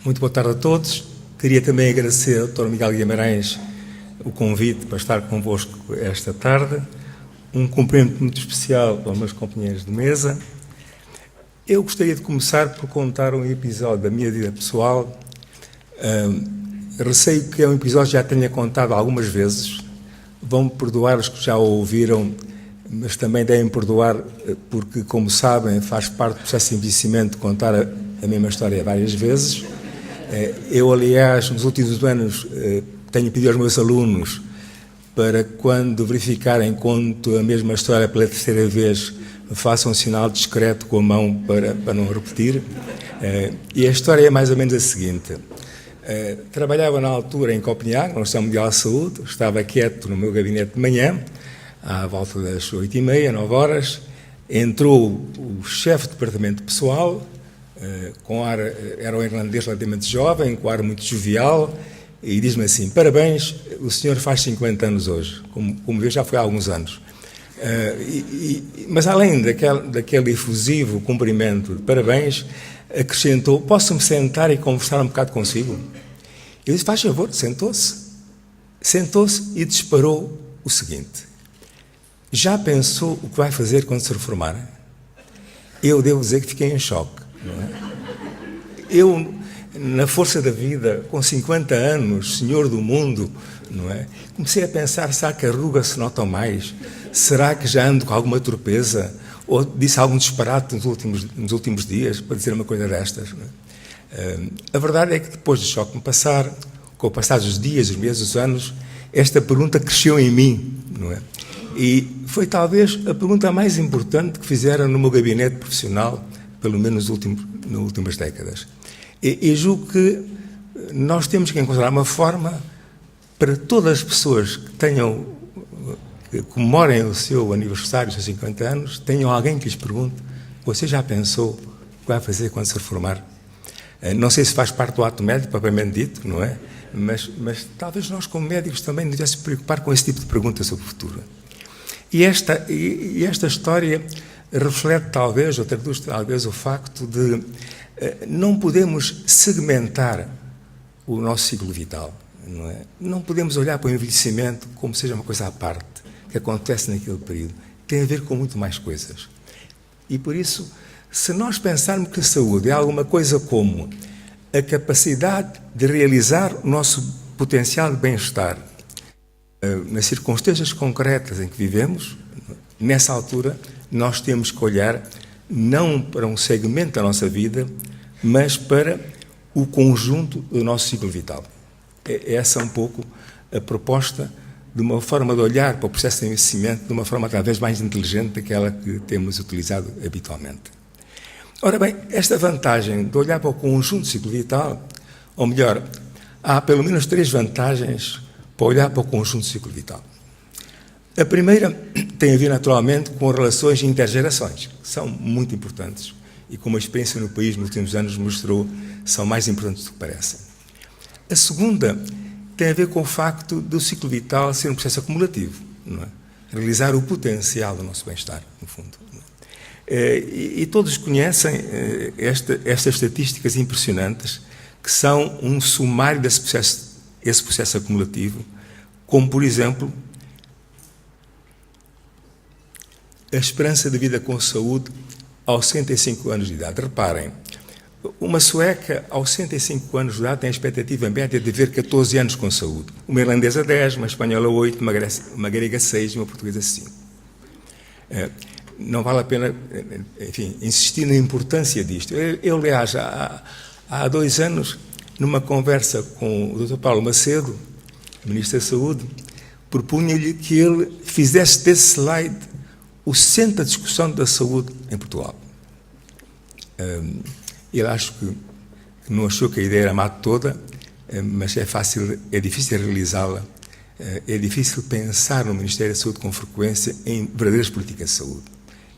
Muito boa tarde a todos. Queria também agradecer ao Dr. Miguel Guimarães o convite para estar convosco esta tarde. Um cumprimento muito especial aos meus companheiros de mesa. Eu gostaria de começar por contar um episódio da minha vida pessoal. Receio que é um episódio que já tenha contado algumas vezes. Vão-me perdoar os que já o ouviram, mas também devem perdoar porque, como sabem, faz parte do processo de envelhecimento contar a mesma história várias vezes. Eu, aliás, nos últimos anos tenho pedido aos meus alunos para, quando verificarem conto a mesma história pela terceira vez, façam um sinal discreto com a mão para não repetir. E a história é mais ou menos a seguinte. Trabalhava na altura em Copenhague, na Organização Mundial da Saúde, estava quieto no meu gabinete de manhã, à volta das 8h30, 9 horas, entrou o chefe de departamento pessoal, com ar, era um irlandês relativamente jovem, com ar muito jovial, e diz-me assim: parabéns, o senhor faz 50 anos hoje, como vê, já foi há alguns anos. Mas além daquele efusivo cumprimento de parabéns, acrescentou: posso-me sentar e conversar um bocado consigo? Eu disse: faz favor. Sentou-se e disparou o seguinte: já pensou o que vai fazer quando se reformar? Eu devo dizer que fiquei em choque, não é? Eu, na força da vida, com 50 anos, senhor do mundo, não é? Comecei a pensar: será que a ruga se nota mais? Será que já ando com alguma torpeza? Ou disse algum disparate nos últimos dias para dizer uma coisa destas? Não é? A verdade é que depois do choque me passar, com o passar dos dias, os meses, os anos, esta pergunta cresceu em mim, não é? E foi talvez a pergunta mais importante que fizeram no meu gabinete profissional, pelo menos nas últimas décadas. E julgo que nós temos que encontrar uma forma para todas as pessoas que comemorem o seu aniversário, os seus 50 anos, tenham alguém que lhes pergunte: você já pensou o que vai fazer quando se reformar? Não sei se faz parte do ato médico, propriamente dito, não é? Mas talvez nós, como médicos, também nos devêssemos preocupar com esse tipo de perguntas sobre o futuro. E esta história reflete talvez, ou traduz talvez, o facto de não podemos segmentar o nosso ciclo vital, não é? Não podemos olhar para o envelhecimento como seja uma coisa à parte, que acontece naquele período. Tem a ver com muito mais coisas. E por isso, se nós pensarmos que a saúde é alguma coisa como a capacidade de realizar o nosso potencial de bem-estar nas circunstâncias concretas em que vivemos, nessa altura nós temos que olhar não para um segmento da nossa vida, mas para o conjunto do nosso ciclo vital. Essa é um pouco a proposta de uma forma de olhar para o processo de envelhecimento de uma forma talvez mais inteligente daquela que temos utilizado habitualmente. Ora bem, esta vantagem de olhar para o conjunto do ciclo vital, ou melhor, há pelo menos 3 vantagens para olhar para o conjunto do ciclo vital. A primeira tem a ver naturalmente com relações de intergerações, que são muito importantes e, como a experiência no país nos últimos anos mostrou, são mais importantes do que parecem. A segunda tem a ver com o facto do ciclo vital ser um processo acumulativo, não é? Realizar o potencial do nosso bem-estar, no fundo. E todos conhecem estas estatísticas impressionantes, que são um sumário desse processo acumulativo, como, por exemplo, a esperança de vida com saúde aos 65 anos de idade. Reparem, uma sueca aos 65 anos de idade tem a expectativa média de viver 14 anos com saúde. Uma irlandesa 10, uma espanhola 8, uma grega 6 e uma portuguesa 5. Não vale a pena, enfim, insistir na importância disto. Eu aliás, há 2 anos, numa conversa com o Dr. Paulo Macedo, Ministro da Saúde, propunha-lhe que ele fizesse desse slide o centro da discussão da saúde em Portugal. Ele acho que não achou que a ideia era má toda, mas é difícil realizá-la, é difícil pensar no Ministério da Saúde com frequência em verdadeiras políticas de saúde.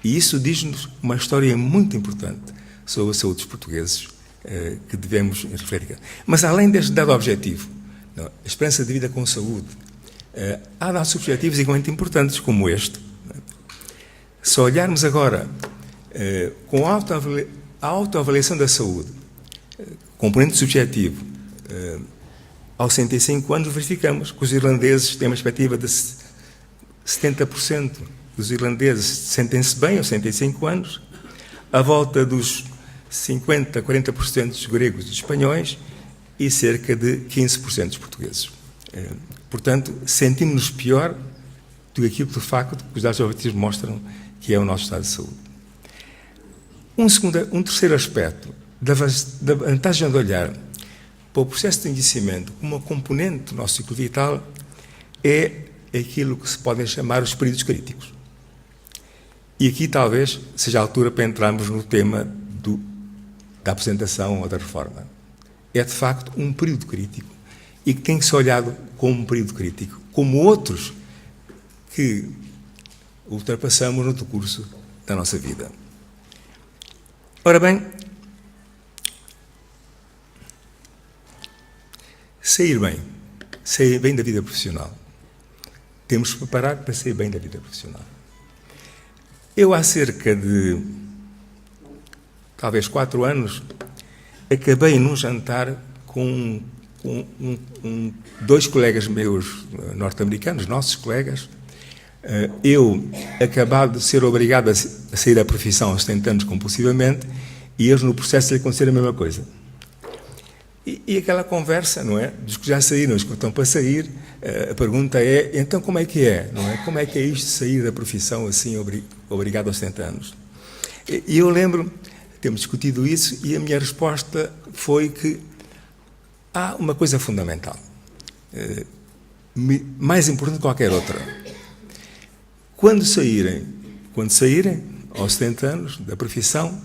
E isso diz-nos uma história muito importante sobre a saúde dos portugueses, que devemos refletir. Mas além deste dado objetivo, a esperança de vida com saúde, há dados subjetivos igualmente importantes como este. Se olharmos agora com a autoavaliação da saúde, componente subjetivo, aos 65 anos verificamos que os irlandeses têm uma perspectiva de 70% dos irlandeses sentem-se bem aos 65 anos, à volta dos 50%, 40% dos gregos e dos espanhóis e cerca de 15% dos portugueses. Portanto, sentimos-nos pior do que aquilo, de facto, que os dados objetivos mostram que é o nosso estado de saúde. Um terceiro aspecto da vantagem de olhar para o processo de envelhecimento como uma componente do nosso ciclo vital é aquilo que se podem chamar os períodos críticos. E aqui talvez seja a altura para entrarmos no tema da aposentação ou da reforma. É, de facto, um período crítico e que tem que ser olhado como um período crítico, como outros que ultrapassamos no decurso da nossa vida. Ora bem, sair bem da vida profissional. Temos que preparar para sair bem da vida profissional. Eu, há cerca de, talvez 4 anos, acabei num jantar com 2 colegas meus norte-americanos, nossos colegas. Eu, acabado de ser obrigado a sair da profissão aos 70 anos compulsivamente, e eles no processo de acontecer a mesma coisa. E aquela conversa, não é? Dos que já saíram, os que estão para sair, a pergunta é, então como é que é? Não é? Como é que é isto de sair da profissão assim, obrigado aos 70 anos? E eu lembro, temos discutido isso, e a minha resposta foi que há uma coisa fundamental, mais importante que qualquer outra. Quando saírem aos 70 anos da profissão,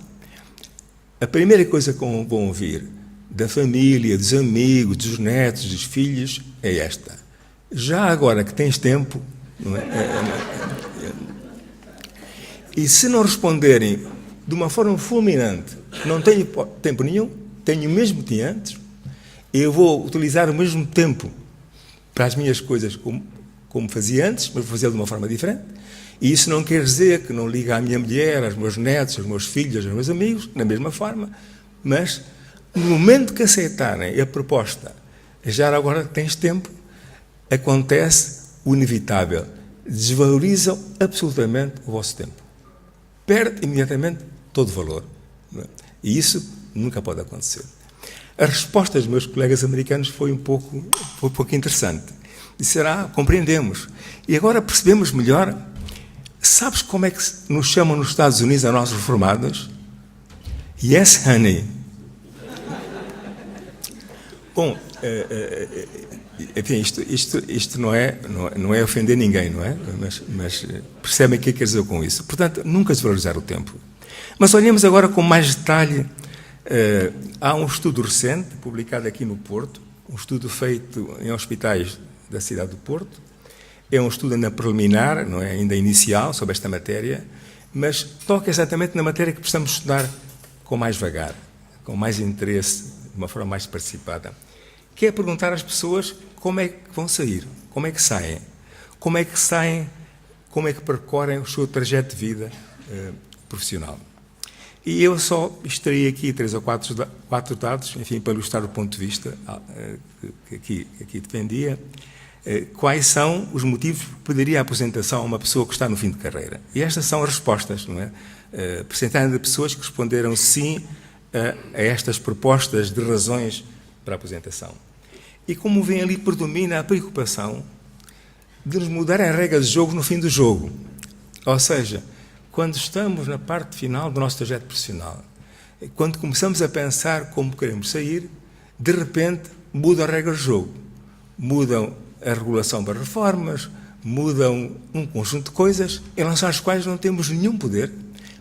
a primeira coisa que vão ouvir da família, dos amigos, dos netos, dos filhos, é esta. Já agora que tens tempo, não é? E se não responderem de uma forma fulminante, não tenho tempo nenhum, tenho o mesmo que tinha antes, eu vou utilizar o mesmo tempo para as minhas coisas como fazia antes, mas vou fazê-lo de uma forma diferente. E isso não quer dizer que não ligue à minha mulher, aos meus netos, aos meus filhos, aos meus amigos, da mesma forma, mas no momento que aceitarem a proposta, já agora que tens tempo, acontece o inevitável. Desvalorizam absolutamente o vosso tempo. Perde imediatamente todo o valor. Não é? E isso nunca pode acontecer. A resposta dos meus colegas americanos foi um pouco interessante. Disseram, compreendemos. E agora percebemos melhor. Sabes como é que nos chamam nos Estados Unidos a nós reformados? Yes, honey. Bom, enfim, isto não é ofender ninguém, não é? Mas percebem o que é que quer dizer com isso. Portanto, nunca desvalorizar o tempo. Mas olhemos agora com mais detalhe. Há um estudo recente, publicado aqui no Porto, um estudo feito em hospitais da cidade do Porto. É um estudo ainda preliminar, não é? Ainda inicial, sobre esta matéria, mas toca exatamente na matéria que precisamos estudar com mais vagar, com mais interesse, de uma forma mais participada, que é perguntar às pessoas como é que vão sair, como é que saem, como é que percorrem o seu trajeto de vida profissional. E eu só extraí aqui 3 ou 4 dados, enfim, para ilustrar o ponto de vista que aqui defendia, quais são os motivos que pediria a aposentação a uma pessoa que está no fim de carreira. E estas são as respostas, não é? Percentagem de pessoas que responderam sim a estas propostas de razões para a aposentação. E como vem ali, predomina a preocupação de nos mudar as regras de jogo no fim do jogo. Ou seja, quando estamos na parte final do nosso trajeto profissional, quando começamos a pensar como queremos sair, de repente mudam as regras de jogo. Mudam a regulação das reformas, mudam um conjunto de coisas em relação às quais não temos nenhum poder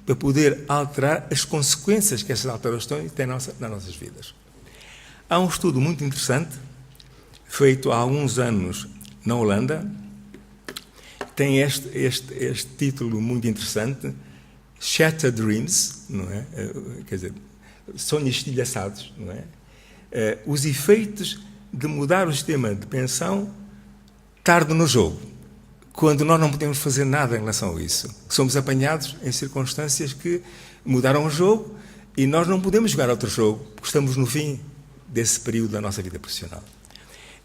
para poder alterar as consequências que essas alterações têm nas nossas vidas. Há um estudo muito interessante, feito há alguns anos na Holanda, tem este título muito interessante, Shattered Dreams, não é? Quer dizer, sonhos estilhaçados, não é? Os efeitos de mudar o sistema de pensão tarde no jogo, quando nós não podemos fazer nada em relação a isso. Somos apanhados em circunstâncias que mudaram o jogo e nós não podemos jogar outro jogo, porque estamos no fim desse período da nossa vida profissional.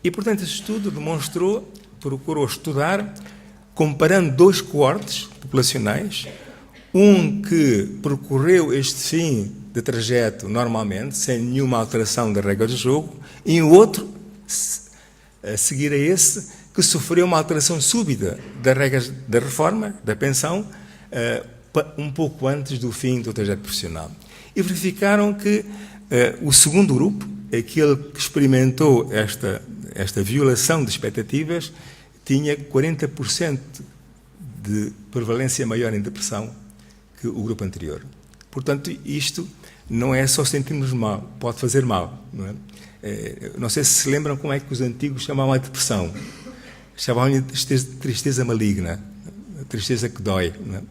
E, portanto, esse estudo procurou estudar, comparando dois coortes populacionais, um que percorreu este fim de trajeto normalmente, sem nenhuma alteração da regra do jogo, e o outro, a seguir a esse, que sofreu uma alteração súbita das regras da reforma, da pensão, um pouco antes do fim do trajeto profissional. E verificaram que o segundo grupo, aquele que experimentou esta violação de expectativas, tinha 40% de prevalência maior em depressão que o grupo anterior. Portanto, isto não é só sentirmos mal, pode fazer mal. Não é? Não sei se lembram como é que os antigos chamavam a depressão. Chamavam-lhe de tristeza maligna, a tristeza que dói. Não é?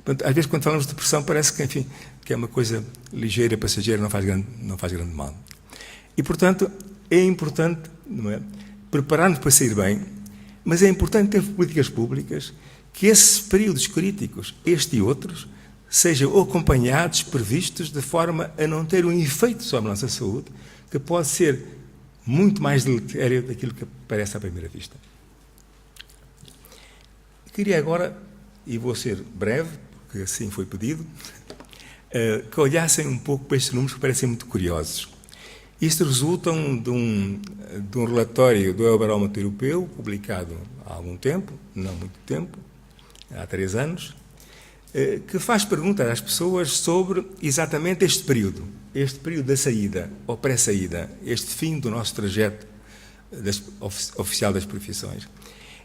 Portanto, às vezes, quando falamos de depressão, parece que, enfim, que é uma coisa ligeira, passageira, não faz grande mal. E, portanto, é importante, não é, preparar-nos para sair bem, mas é importante ter políticas públicas que esses períodos críticos, este e outros, sejam acompanhados, previstos, de forma a não ter um efeito sobre a nossa saúde, que pode ser muito mais deletério daquilo que parece à primeira vista. Queria agora, e vou ser breve, porque assim foi pedido, que olhassem um pouco para estes números que parecem muito curiosos. Isto resulta de um relatório do Eurobarómetro Europeu, publicado há algum tempo, não muito tempo, há 3 anos, que faz perguntas às pessoas sobre exatamente este período da saída, ou pré-saída, este fim do nosso trajeto oficial das profissões.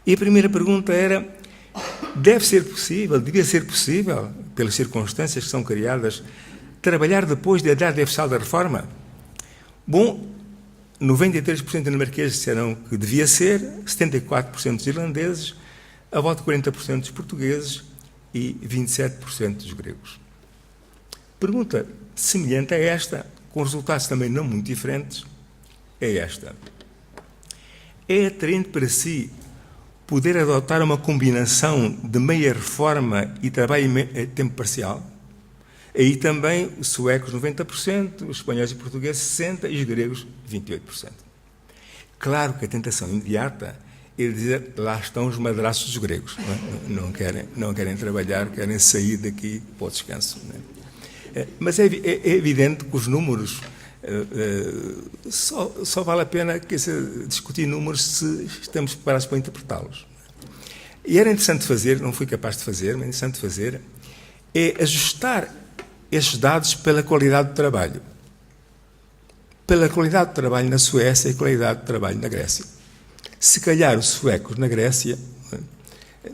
E a primeira pergunta era: devia ser possível, pelas circunstâncias que são criadas, trabalhar depois da idade oficial da reforma? Bom, 93% dinamarqueses disseram que devia ser, 74% dos irlandeses, a volta de 40% dos portugueses e 27% dos gregos. Pergunta semelhante a esta, com resultados também não muito diferentes, é esta: é atraente para si poder adotar uma combinação de meia reforma e trabalho a tempo parcial? Aí também os suecos 90%, os espanhóis e portugueses 60% e os gregos 28%. Claro que a tentação imediata é dizer: lá estão os madraços dos gregos. Não querem trabalhar, querem sair daqui para o descanso. Não é? Mas é evidente que os números, só vale a pena discutir números se estamos preparados para interpretá-los. E era interessante fazer, não fui capaz de fazer, mas é interessante fazer, é ajustar estes dados pela qualidade do trabalho. Pela qualidade de trabalho na Suécia e qualidade de trabalho na Grécia. Se calhar os suecos na Grécia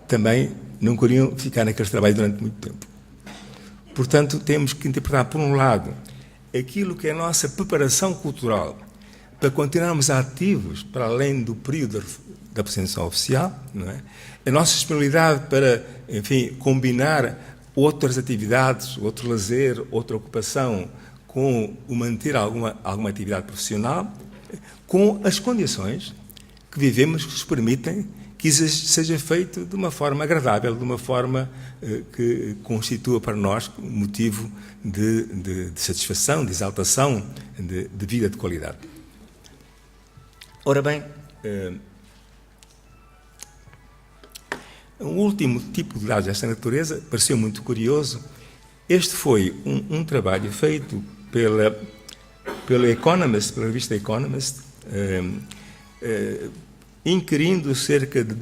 também não queriam ficar naqueles trabalhos durante muito tempo. Portanto, temos que interpretar, por um lado, aquilo que é a nossa preparação cultural para continuarmos ativos para além do período da apresentação oficial, não é? A nossa disponibilidade para, enfim, combinar outras atividades, outro lazer, outra ocupação, com o manter alguma atividade profissional, com as condições que vivemos que nos permitem que isso seja feito de uma forma agradável, de uma forma que constitua para nós um motivo de satisfação, de exaltação, de vida de qualidade. Ora bem, um último tipo de dados desta natureza pareceu muito curioso. Este foi um trabalho feito pela Economist, pela revista Economist, inquirindo cerca de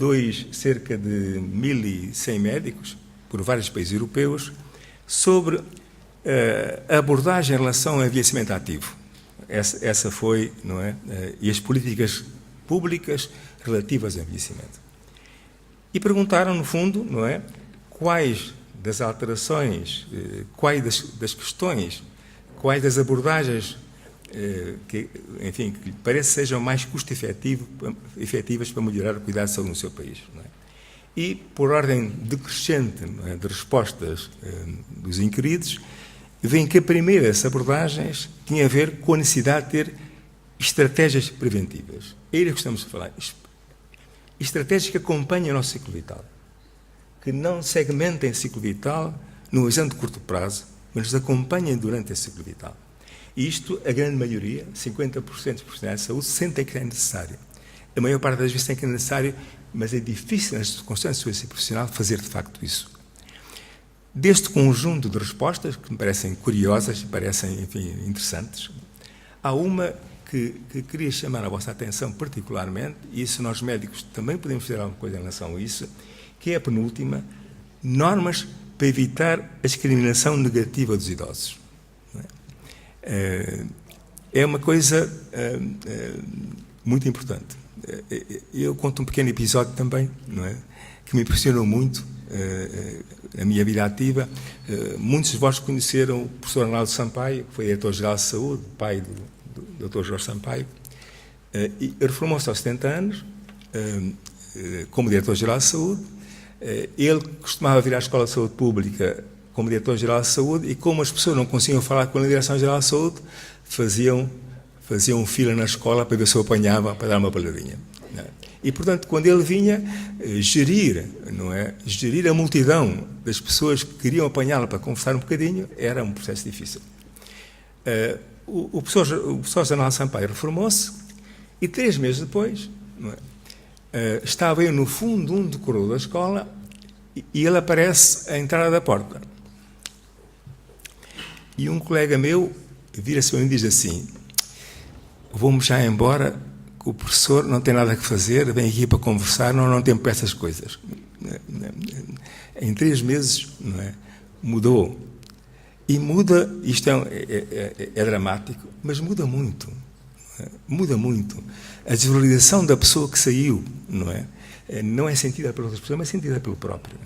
1.100 médicos por vários países europeus sobre a abordagem em relação ao envelhecimento ativo. Essa foi, não é? E as políticas públicas relativas ao envelhecimento. E perguntaram, no fundo, não é, quais das alterações, quais das questões, quais das abordagens que parece sejam mais custo-efetivas para melhorar o cuidado de saúde no seu país. Não é? E, por ordem decrescente de respostas dos inquiridos, vem que a primeira dessas abordagens tinha a ver com a necessidade de ter estratégias preventivas. É isso que estamos a falar. Estratégias que acompanhem o nosso ciclo vital, que não segmentem o ciclo vital no horizonte de curto prazo, mas nos acompanhem durante esse ciclo vital. Isto, a grande maioria, 50% dos profissionais de saúde, sentem que é necessário. A maior parte das vezes tem que é necessário, mas é difícil, nas circunstâncias do exercício profissional, fazer de facto isso. Deste conjunto de respostas, que me parecem curiosas, parecem, enfim, interessantes, há uma que queria chamar a vossa atenção particularmente, e isso nós médicos também podemos fazer alguma coisa em relação a isso, que é a penúltima, normas para evitar a discriminação negativa dos idosos. É uma coisa muito importante. Eu conto um pequeno episódio também, não é? Que me impressionou muito na minha vida ativa. Muitos de vós conheceram o professor Arnaldo Sampaio, que foi diretor-geral de saúde, pai do Dr. Jorge Sampaio, e reformou-se aos 70 anos como diretor-geral de saúde. Ele costumava vir à Escola de Saúde Pública como diretor-geral de saúde, e como as pessoas não conseguiam falar com a Direção-Geral de Saúde, faziam fila na escola para ver se eu apanhava, para dar uma palavrinha. E, portanto, quando ele vinha gerir a multidão das pessoas que queriam apanhá-lo para conversar um bocadinho, era um processo difícil. O professor Arnaldo Sampaio reformou-se, e 3 meses depois, estava eu no fundo do corredor da escola, e ele aparece à entrada da porta. E um colega meu vira-se para mim e diz assim: vou-me já embora, que o professor não tem nada que fazer, vem aqui para conversar, não tem para essas coisas. Em 3 meses, mudou. E muda, isto é dramático, mas muda muito. Muda muito. A desvalorização da pessoa que saiu, não é sentida pelas outras pessoas, mas é sentida pelo próprio.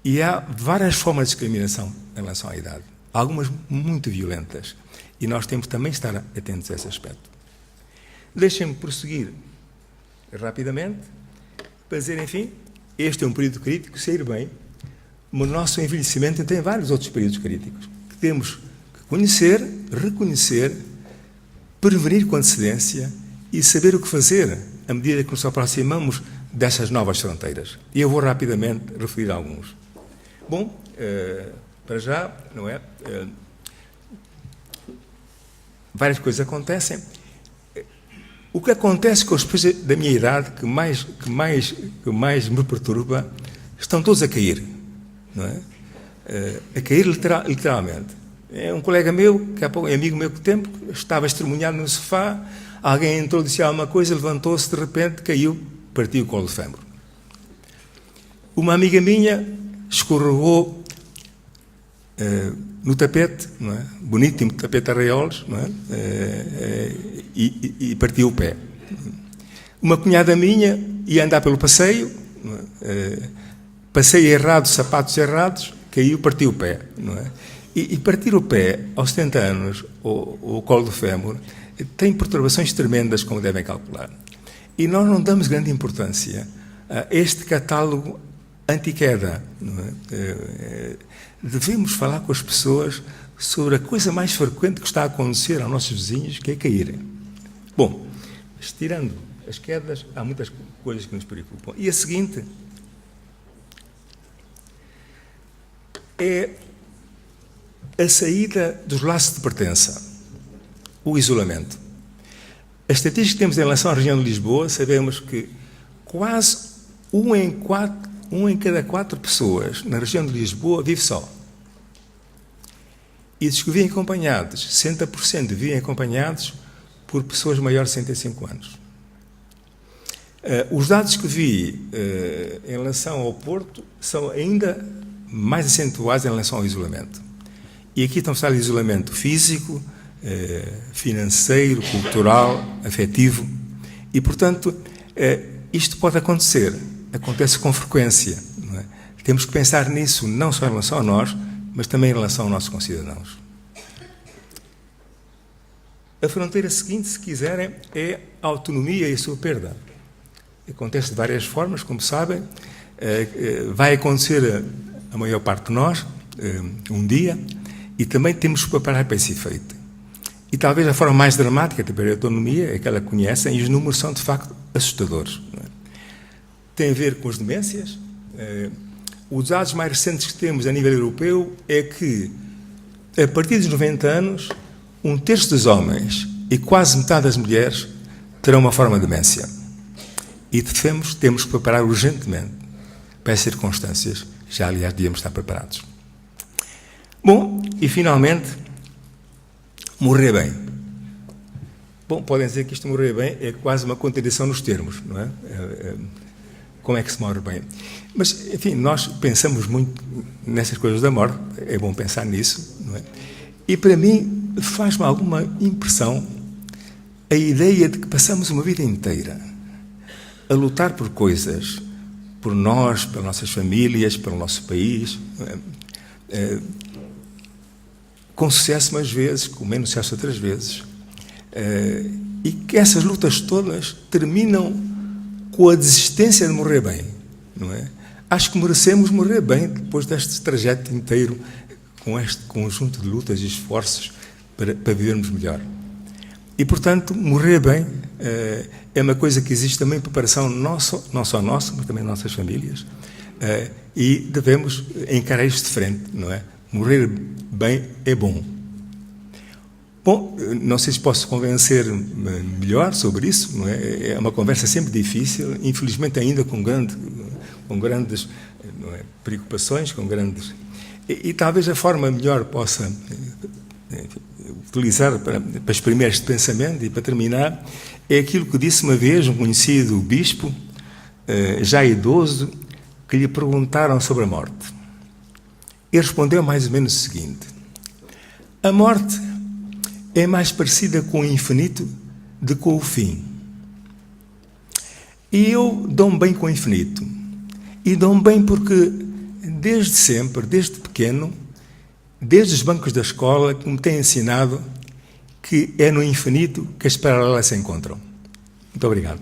E há várias formas de discriminação em relação à idade, algumas muito violentas, e nós temos também de estar atentos a esse aspecto. Deixem-me prosseguir rapidamente para dizer, enfim, este é um período crítico, sair bem, mas o nosso envelhecimento tem vários outros períodos críticos que temos que conhecer, reconhecer, prevenir com antecedência e saber o que fazer à medida que nos aproximamos dessas novas fronteiras. E eu vou rapidamente referir a alguns. Bom, para já, várias coisas acontecem. O que acontece com as pessoas da minha idade que mais me perturba, estão todos a cair, a cair literalmente. É um colega meu, que há pouco, é amigo meu que tempo, estava estremunhado no sofá, alguém entrou, disse alguma coisa, levantou-se, de repente caiu, partiu o colo de fémur. Uma amiga minha escorregou no tapete, bonito tapete a arraiolos, e partiu o pé. Uma cunhada minha ia andar pelo passeio, passeio errado, sapatos errados, caiu, partiu o pé. E partir o pé aos 70 anos, o colo do fémur, tem perturbações tremendas, como devem calcular. E nós não damos grande importância a este catálogo anti-queda. Devemos falar com as pessoas sobre a coisa mais frequente que está a acontecer aos nossos vizinhos, que é caírem. Bom, tirando as quedas, há muitas coisas que nos preocupam. E a seguinte é a saída dos laços de pertença, o isolamento. As estatísticas que temos em relação à região de Lisboa, sabemos que quase um em cada 4 pessoas na região de Lisboa vive só. E dos que vivem acompanhados, 60% vivem acompanhados por pessoas maiores de 65 anos. Os dados que vi em relação ao Porto são ainda mais acentuados em relação ao isolamento. E aqui estamos a falar de isolamento físico, financeiro, cultural, afetivo. E, portanto, isto pode acontecer, acontece com frequência. Temos que pensar nisso não só em relação a nós, mas também em relação aos nossos concidadãos. A fronteira seguinte, se quiserem, é a autonomia e a sua perda. Acontece de várias formas, como sabem. Vai acontecer a maior parte de nós, um dia, e também temos que preparar para esse efeito. E talvez a forma mais dramática de perder a autonomia é aquela que conhecem, e os números são, de facto, assustadores. Tem a ver com as demências. Os dados mais recentes que temos a nível europeu é que, a partir dos 90 anos, 1/3 dos homens e quase metade das mulheres terão uma forma de demência. E temos que preparar urgentemente para as circunstâncias. Já, aliás, devíamos estar preparados. Bom, e finalmente, morrer bem. Bom, podem dizer que isto morrer bem é quase uma contradição nos termos, não é? Como é que se morre bem? Mas, enfim, nós pensamos muito nessas coisas da morte, é bom pensar nisso, não é? E para mim faz-me alguma impressão a ideia de que passamos uma vida inteira a lutar por coisas, por nós, pelas nossas famílias, pelo nosso país, com sucesso umas vezes, com menos sucesso outras vezes, e que essas lutas todas terminam com a desistência de morrer bem, não é? Acho que merecemos morrer bem depois deste trajeto inteiro, com este conjunto de lutas e esforços para vivermos melhor. E, portanto, morrer bem é uma coisa que existe também em preparação não só nossa, mas também nossas famílias, e devemos encarar isto de frente, não é? Morrer bem é bom. Bom, não sei se posso convencer melhor sobre isso, não é? É uma conversa sempre difícil, infelizmente ainda com grandes não é, preocupações, com grandes... E talvez a forma melhor possa utilizar para exprimir este pensamento e para terminar, é aquilo que disse uma vez um conhecido bispo, já idoso, que lhe perguntaram sobre a morte. Ele respondeu mais ou menos o seguinte: a morte é mais parecida com o infinito do que com o fim. E eu dou-me bem com o infinito. E dou-me bem porque, desde sempre, desde pequeno, desde os bancos da escola, que me têm ensinado que é no infinito que as paralelas se encontram. Muito obrigado.